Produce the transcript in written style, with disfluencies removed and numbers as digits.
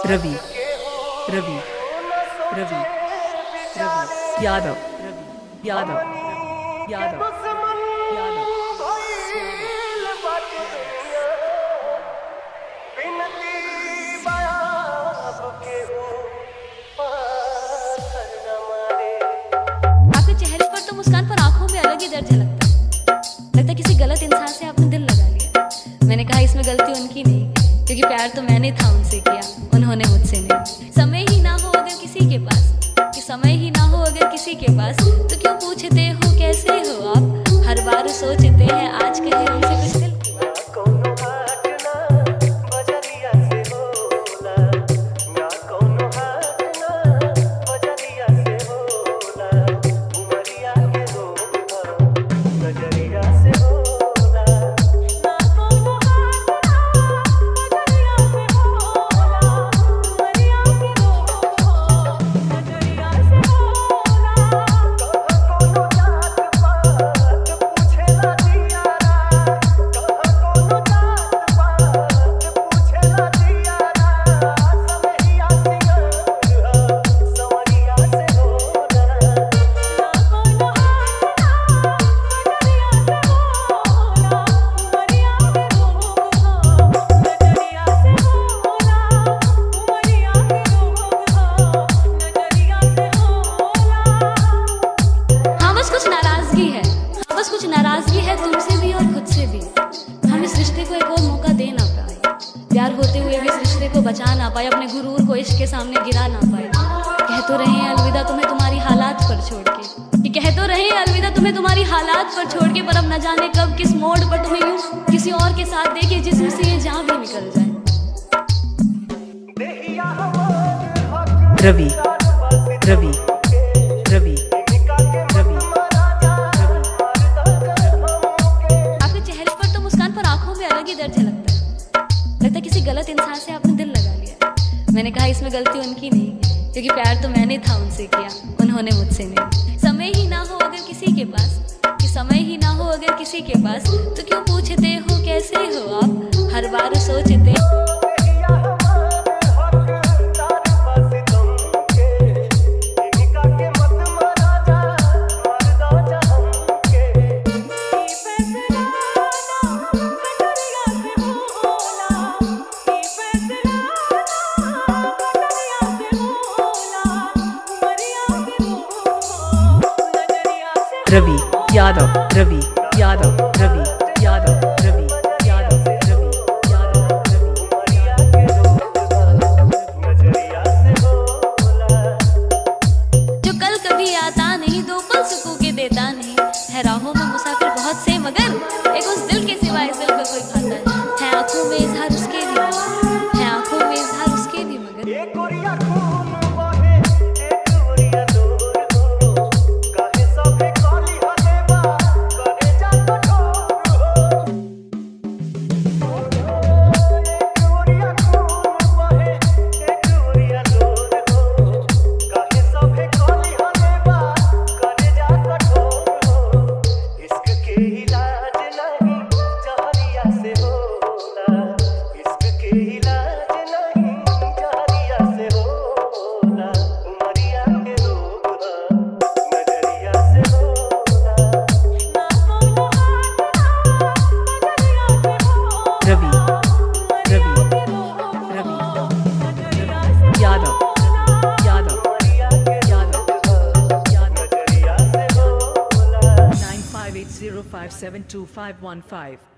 रवि रवि रवि यादव यादव यादव यादव आपके चेहरे पर तो मुस्कान पर आंखों में अलग ही दर्द झलकता है। लगता है किसी गलत इंसान से आपने दिल लगा लिया। मैंने कहा इसमें गलती उनकी नहीं, क्योंकि प्यार तो मैंने था उनसे किया, उन्होंने मुझसे नहीं। समय ही ना हो अगर किसी के पास, कि समय ही ना हो अगर किसी के पास, तो क्यों पूछते हो कैसे हो आप? हर बार सोचते हैं आज कहे उनसे कुछ दिल की बात। कुछ नाराजगी है तुमसे भी और खुद से भी। हम इस रिश्ते को एक और मौका दे ना पाए, प्यार होते हुए भी इस रिश्ते को बचा ना पाए, अपने गुरूर को इश्क के सामने गिरा ना पाए। कह तो रहे हैं अलविदा तुम्हें तुम्हारी हालात पर छोड़ के, कह तो रहे हैं अलविदा तुम्हें तुम्हारी हालात पर छोड़ के, पर अब न जाने कब किस मोड़ पर तुम्हें यूं किसी और के साथ देखे जिसमें से ये जान भी निकल जाए। रवि रवि रवि लगता है किसी गलत इंसान से आपने दिल लगा लिया। मैंने कहा इसमें गलती उनकी नहीं, क्योंकि प्यार तो मैंने था उनसे किया, उन्होंने मुझसे नहीं। समय ही ना हो अगर किसी के पास, कि समय ही ना हो अगर किसी के पास, तो क्यों पूछते हो कैसे हो आप? हर बार सोचते रवि यादव रवि यादव रवि यादव रवि यादव रवि जो कल कभी आता नहीं, दो पल सुकून के देता नहीं, है राहों में मुसाफिर बहुत से, मगर एक उस दिल के सिवा इस दिल को कोई खाता नहीं। है आंखों में इजहार उसके भी, है आंखों में इजहार उसके भी, मगर रवि रवि रवि यादव यादव यादव यादव 9580572515